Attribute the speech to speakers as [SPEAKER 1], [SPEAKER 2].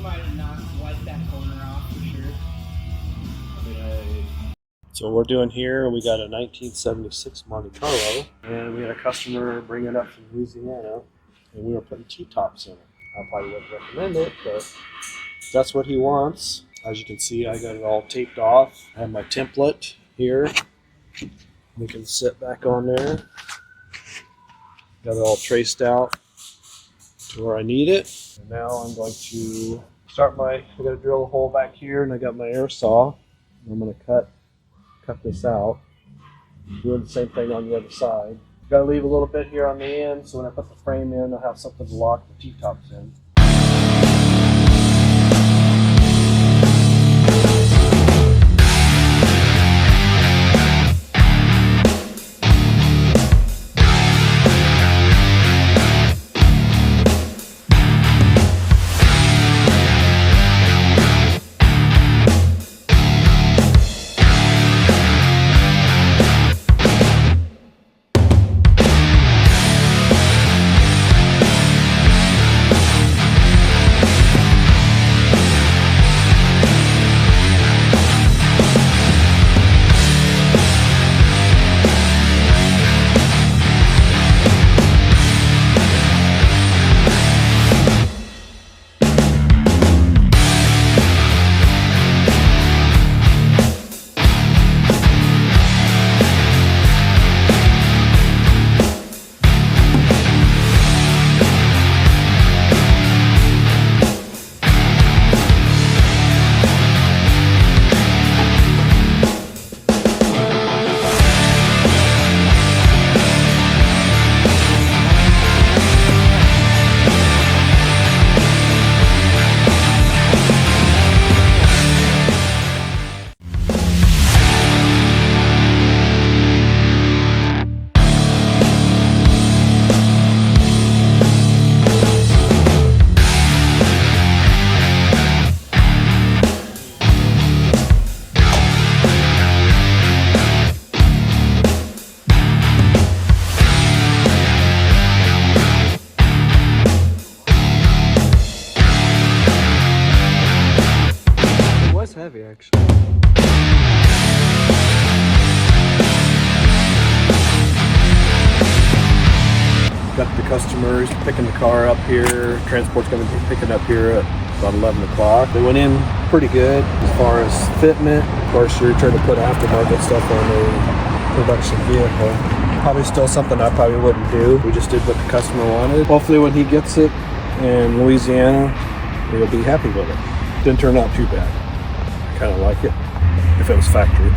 [SPEAKER 1] might have not wiped that corner off for sure.
[SPEAKER 2] So what we're doing here, we got a 1976 Monte Carlo, and we had a customer bring it up from Louisiana, and we were putting T-tops in it. I probably wouldn't recommend it, but that's what he wants. As you can see, I got it all taped off. I have my template here. We can sit back on there. Got it all traced out to where I need it. And now I'm going to start I got to drill a hole back here, and I got my air saw. I'm going to cut this out. Doing the same thing on the other side. Got to leave a little bit here on the end, so when I put the frame in, I'll have something to lock the T-tops in. Heavy actually. Got the customers picking the car up here. Transport's going to be picking up here at about 11 o'clock. They went in pretty good as far as fitment. Of course, you're trying to put aftermarket stuff on a production vehicle. Probably still something I probably wouldn't do. We just did what the customer wanted. Hopefully when he gets it in Louisiana, he'll be happy with it. Didn't turn out too bad. Kind of like it if it was factory.